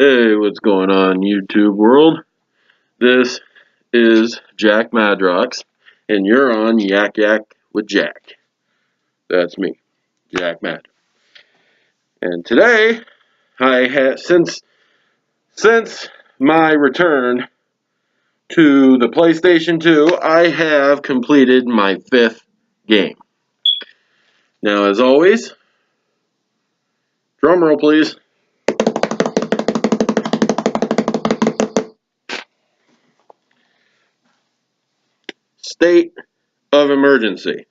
Hey, what's going on, YouTube world? This is Jack Madrox, and you're on Yak Yak with Jack. That's me, Jack Madrox. And today, since my return to the PlayStation 2, I have completed my 5th game. Now, as always, drum roll, please. State of emergency.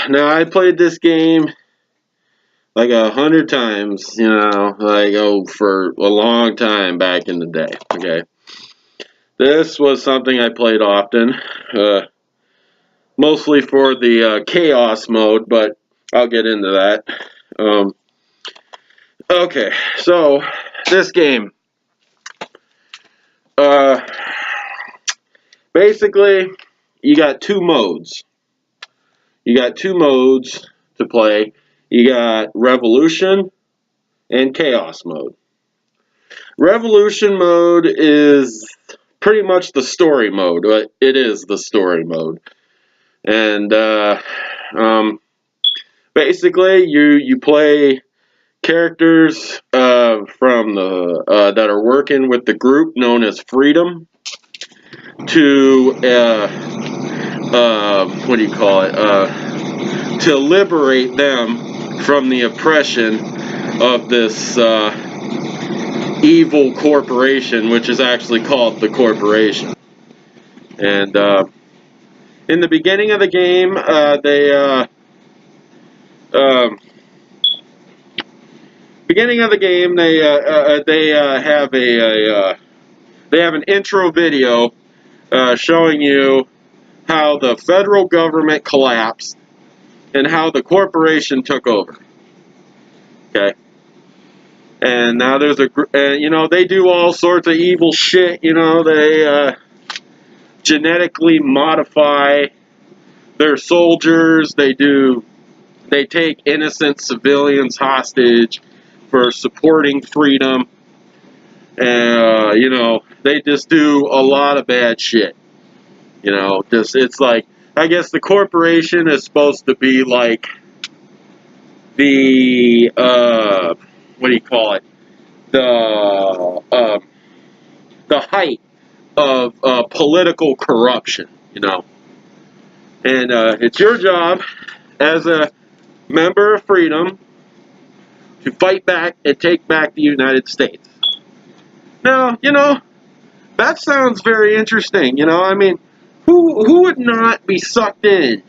Now I played this game like 100 times, for a long time back in the day. Okay, this was something I played often, mostly for the chaos mode, but I'll get into that. Okay, so this game, basically, you got two modes. You got two modes to play. You got Revolution and Chaos mode. Revolution mode is pretty much the story mode. It is the story mode. And basically, you play characters from the that are working with the group known as Freedom to what do you call it? To liberate them from the oppression of this evil corporation, which is actually called the Corporation. And in the beginning of the game, they have an intro video showing you how the federal government collapsed and how the corporation took over. Okay. And now there's they do all sorts of evil shit. They genetically modify their soldiers. They take innocent civilians hostage for supporting freedom. And, they just do a lot of bad shit. It's like, I guess the corporation is supposed to be like the, what do you call it? The height of political corruption, And it's your job as a member of Freedom to fight back and take back the United States. Now, that sounds very interesting, I mean, who would not be sucked in,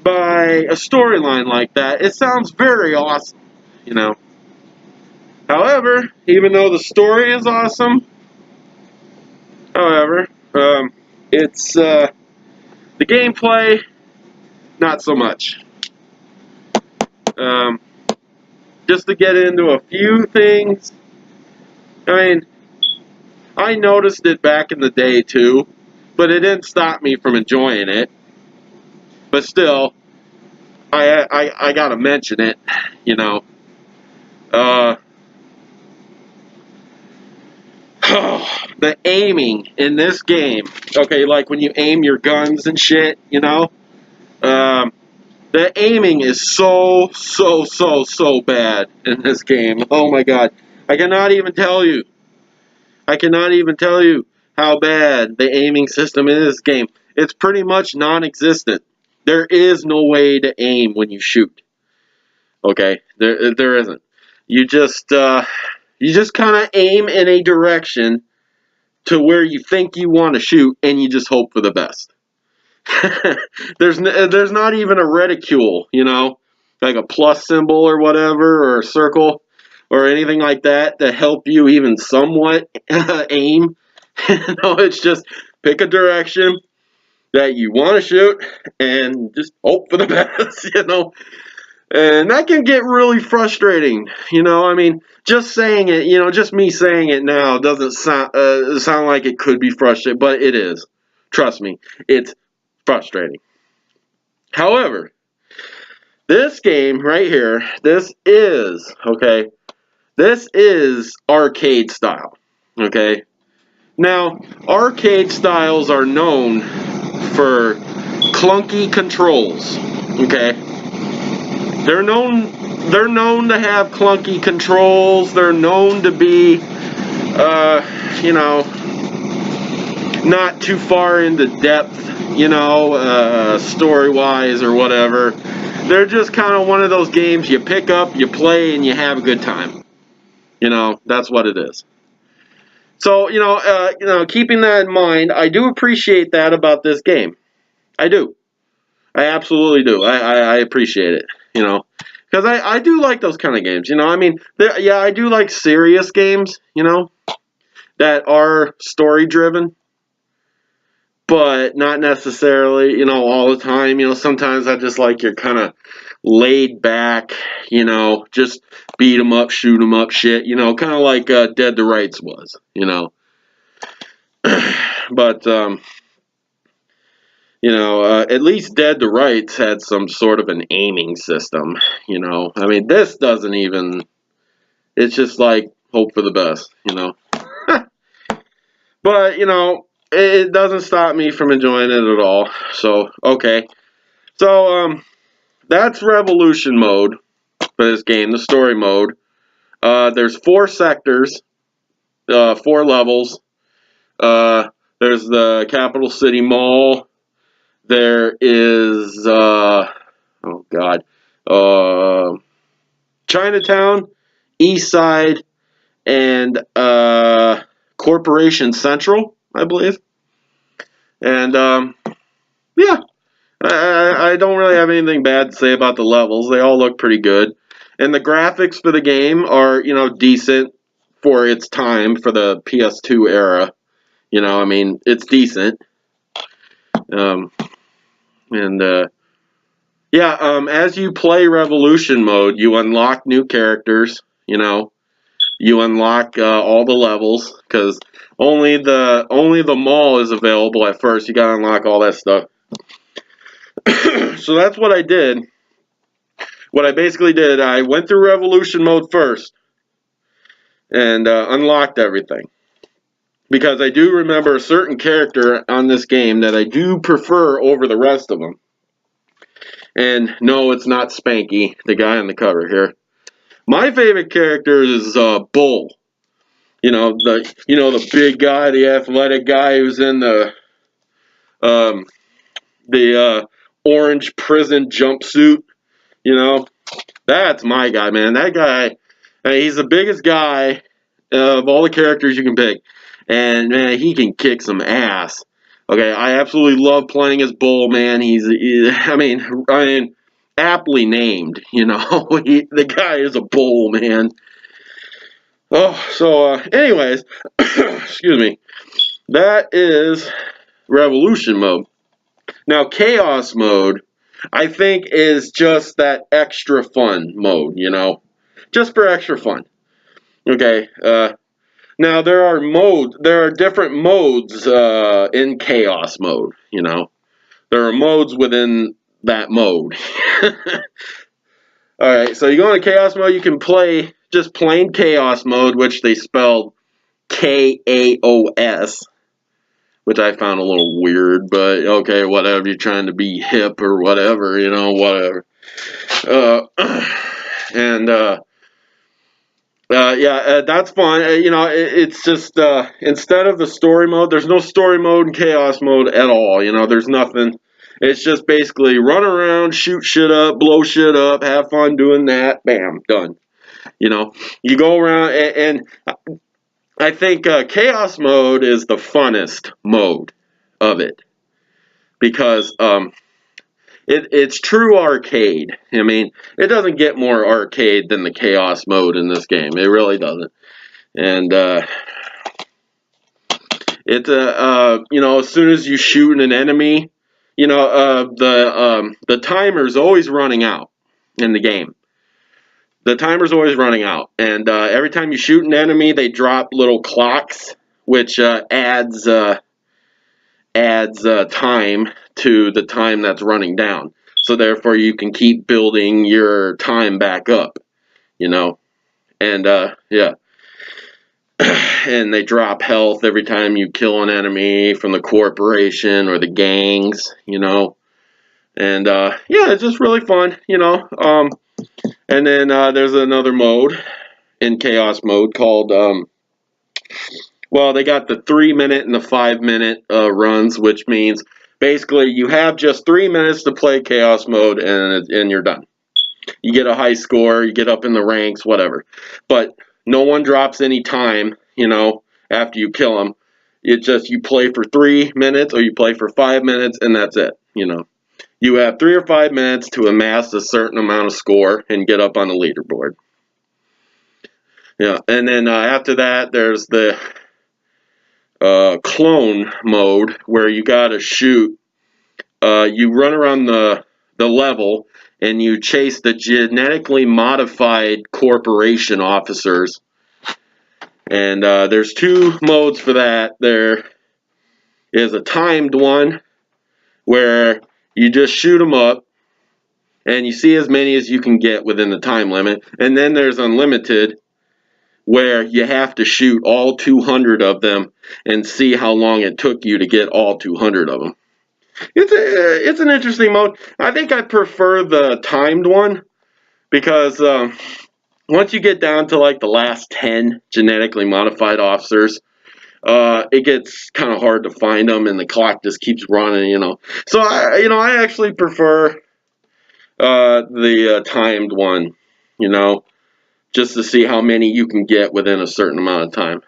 by a storyline like that? It sounds very awesome, However, even though the story is awesome, it's the gameplay, not so much. Just to get into a few things, I mean, I noticed it back in the day too, but it didn't stop me from enjoying it. But still, I gotta mention it, the aiming in this game, okay, like when you aim your guns and shit, the aiming is so bad in this game. Oh my god. I cannot even tell you how bad the aiming system in this game. It's pretty much non-existent. There is no way to aim when you shoot. Okay? There isn't. You just kind of aim in a direction to where you think you want to shoot, and you just hope for the best. There's not even a reticule, like a plus symbol or whatever, or a circle, or anything like that to help you even somewhat aim. It's just pick a direction that you want to shoot and just hope for the best, And that can get really frustrating, I mean, just saying it, just me saying it now doesn't sound like it could be frustrating, but it is. Trust me, it's frustrating. However, This game right here, this is, okay, this is arcade style, okay? Now, arcade styles are known for clunky controls, okay? They're known to have clunky controls. They're known to be, you know, not too far into depth, you know, story-wise or whatever. They're just kind of one of those games you pick up, you play, and you have a good time. You know, that's what it is. So, you know, keeping that in mind, I do appreciate that about this game. I do. I absolutely do. I appreciate it, you know. Because I do like those kind of games, you know. I mean, yeah, I do like serious games, you know, that are story-driven. But not necessarily, you know, all the time. You know, sometimes I just like your kind of laid back, you know, just beat 'em up, shoot 'em up shit, you know, kind of like Dead to Rights was, you know. But, you know, at least Dead to Rights had some sort of an aiming system, you know. I mean, this doesn't even, it's just like hope for the best, you know. But, you know, it doesn't stop me from enjoying it at all. So, okay. So, that's Revolution mode for this game, the story mode. There's 4 sectors, 4 levels. There's the Capital City Mall. There is, oh God, Chinatown, East Side, and Corporation Central, I believe. And, yeah, I don't really have anything bad to say about the levels. They all look pretty good. And the graphics for the game are, you know, decent for its time, for the PS2 era. You know, I mean, it's decent. Yeah, as you play Revolution mode, you unlock new characters, you know. You unlock all the levels, because only the mall is available at first. You gotta unlock all that stuff. So that's what I did. What I basically did, I went through Revolution mode first and unlocked everything. Because I do remember a certain character on this game that I do prefer over the rest of them. And no, it's not Spanky, the guy on the cover here. My favorite character is Bull. You know, the big guy, the athletic guy who's in the orange prison jumpsuit. You know, that's my guy, man. That guy, I mean, he's the biggest guy of all the characters you can pick, and man, he can kick some ass. Okay, I absolutely love playing as Bull, man. I mean, aptly named. You know, the guy is a bull, man. Oh, so anyways, excuse me. That is Revolution mode. Now, Chaos mode, I think, is just that extra fun mode, you know, just for extra fun. Okay. Now there are different modes in Chaos mode. You know, there are modes within that mode. All right. So you go into Chaos mode, you can play just plain Chaos mode, which they spelled Chaos, which I found a little weird, but okay, whatever. You're trying to be hip or whatever, you know, whatever. Yeah, that's fine. You know, it's just instead of the story mode, there's no story mode and chaos mode at all. You know, there's nothing. It's just basically run around, shoot shit up, blow shit up, have fun doing that. Bam, done. You know, you go around and I think chaos mode is the funnest mode of it because it's true arcade. I mean, it doesn't get more arcade than the chaos mode in this game. It really doesn't. And it's you know, as soon as you shoot an enemy, you know, the timer's always running out in the game. The timer's always running out, and every time you shoot an enemy, they drop little clocks, which adds time to the time that's running down. So therefore you can keep building your time back up, you know. And yeah. And they drop health every time you kill an enemy from the corporation or the gangs, you know. And yeah, it's just really fun, you know. And then there's another mode in chaos mode called well, they got the 3-minute and the 5-minute runs, which means basically you have just 3 minutes to play chaos mode, and you're done. You get a high score, you get up in the ranks, whatever. But no one drops any time, you know, after you kill them. It just, you play for 3 minutes or you play for 5 minutes, and that's it, you know. You have 3 or 5 minutes to amass a certain amount of score and get up on the leaderboard. Yeah, and then after that, there's the clone mode where you gotta shoot. You run around the level and you chase the genetically modified corporation officers. And there's 2 modes for that. There is a timed one where you just shoot them up and you see as many as you can get within the time limit. And then there's unlimited, where you have to shoot all 200 of them and see how long it took you to get all 200 of them. It's an interesting mode. I think I prefer the timed one because once you get down to like the last 10 genetically modified officers, it gets kind of hard to find them, and the clock just keeps running, you know. So I actually prefer the timed one, you know, just to see how many you can get within a certain amount of time.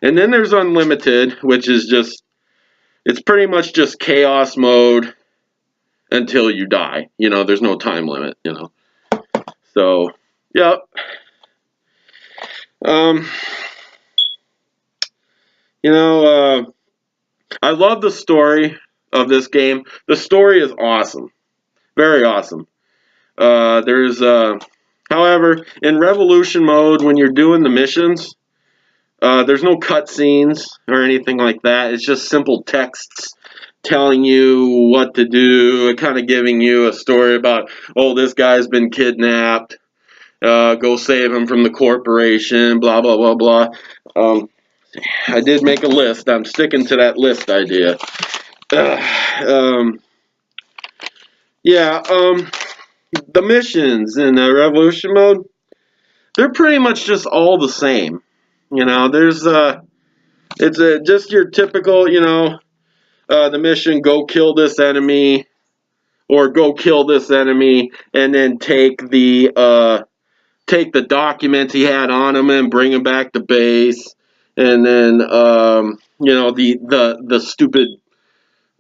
And then there's unlimited, which is just, it's pretty much just chaos mode until you die. You know, there's no time limit, you know. So, yep. You know, I love the story of this game. The story is awesome. Very awesome. However, in Revolution mode, when you're doing the missions, there's no cutscenes or anything like that. It's just simple texts telling you what to do, kind of giving you a story about, oh, this guy's been kidnapped, go save him from the corporation, blah, blah, blah, blah. I did make a list. I'm sticking to that list idea. Yeah, the missions in Revolution mode, they're pretty much just all the same. You know, there's it's just your typical, you know, the mission, go kill this enemy, or go kill this enemy, and then take the documents he had on him and bring him back to base, and then you know, the stupid.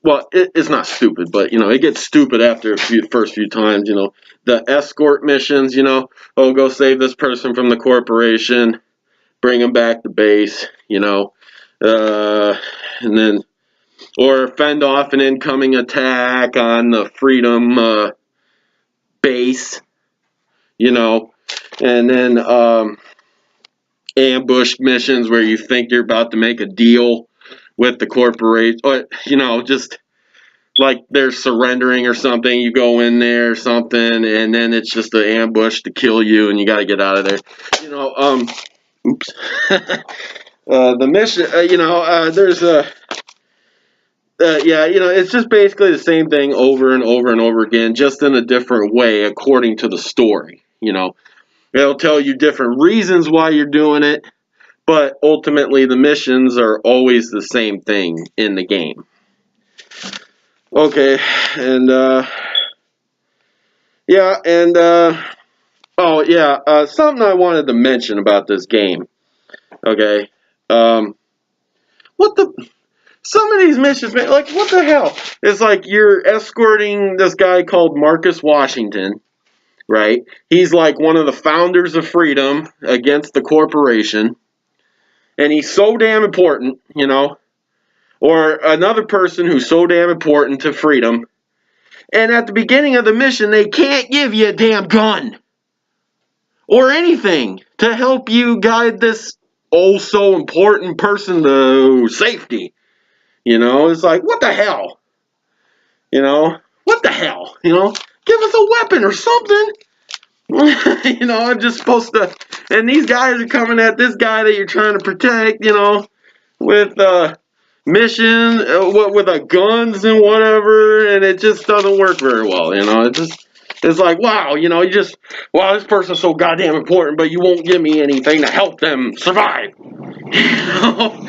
Well, it's not stupid, but, you know, it gets stupid after first few times, you know. The escort missions, you know, oh, go save this person from the corporation, bring him back to base, you know. And then, or fend off an incoming attack on the Freedom base, you know. And then ambush missions where you think you're about to make a deal with the corporation, or, you know, just like they're surrendering or something. You go in there or something, and then it's just an ambush to kill you, and you got to get out of there. You know, oops. The mission, you know, there's a, yeah, you know, it's just basically the same thing over and over and over again, just in a different way according to the story. You know, it'll tell you different reasons why you're doing it, but ultimately the missions are always the same thing in the game. Okay, and yeah, and oh yeah, something I wanted to mention about this game. Okay, what the? Some of these missions, man, like, what the hell? It's like you're escorting this guy called Marcus Washington, right? He's like one of the founders of Freedom against the corporation, and he's so damn important, you know. Or another person who's so damn important to Freedom, and at the beginning of the mission, they can't give you a damn gun or anything to help you guide this oh so important person to safety. You know, it's like, what the hell? You know, what the hell? You know, give us a weapon or something. You know, I'm just supposed to, and these guys are coming at this guy that you're trying to protect, you know, with mission, with guns and whatever, and it just doesn't work very well, you know. It's like, wow, you know, wow, this person's so goddamn important, but you won't give me anything to help them survive. You know?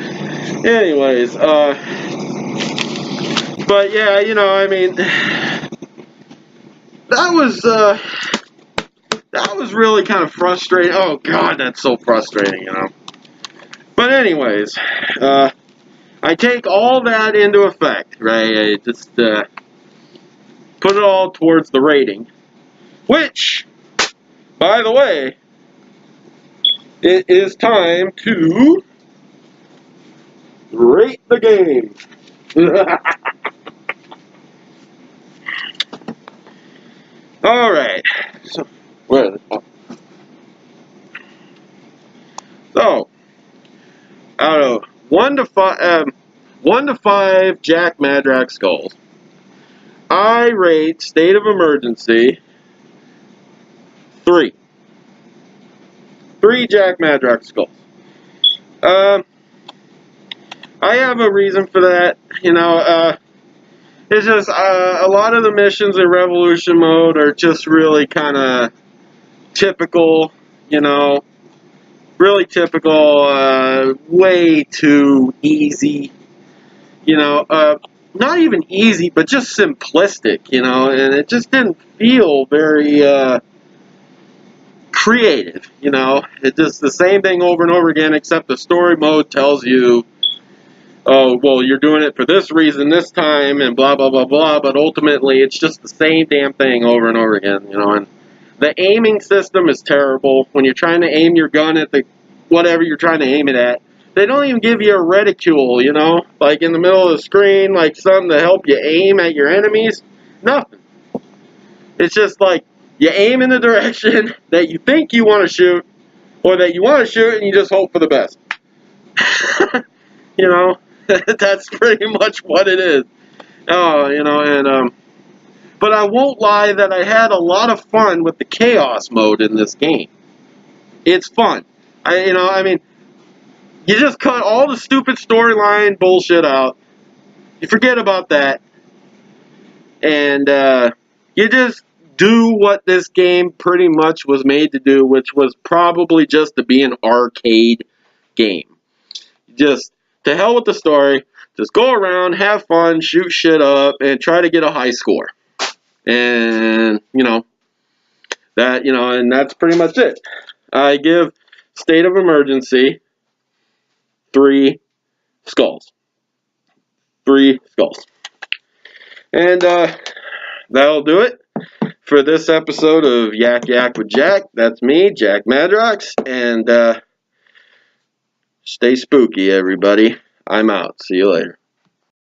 Anyways, but yeah, you know, I mean, that was really kind of frustrating. Oh God, that's so frustrating, you know. But anyways, I take all that into effect, right? I just put it all towards the rating, which, by the way, it is time to rate the game. All right. So, where? So, out of 1 to 5 Jack Madrox skulls, I rate State of Emergency 3. 3 Jack Madrox skulls. I have a reason for that. You know, it's just a lot of the missions in Revolution mode are just really kind of typical. You know, really typical. Way too easy. You know, not even easy, but just simplistic. You know, and it just didn't feel very creative. You know, it's just the same thing over and over again, except the story mode tells you, oh, well, you're doing it for this reason this time, and blah, blah, blah, blah, but ultimately it's just the same damn thing over and over again, you know, and the aiming system is terrible. When you're trying to aim your gun at the whatever you're trying to aim it at, they don't even give you a reticule, you know, like in the middle of the screen, like something to help you aim at your enemies. Nothing. It's just like, you aim in the direction that you think you want to shoot, or that you want to shoot, and you just hope for the best. You know, that's pretty much what it is. Oh, you know, and but I won't lie that I had a lot of fun with the chaos mode in this game. It's fun. I mean, you just cut all the stupid storyline bullshit out. You forget about that, and you just do what this game pretty much was made to do, which was probably just to be an arcade game. Just, to hell with the story, just go around, have fun, shoot shit up, and try to get a high score. And, you know, and that's pretty much it. I give State of Emergency 3 skulls. 3 skulls. And that'll do it for this episode of Yak Yak with Jack. That's me, Jack Madrox, and stay spooky, everybody. I'm out. See you later.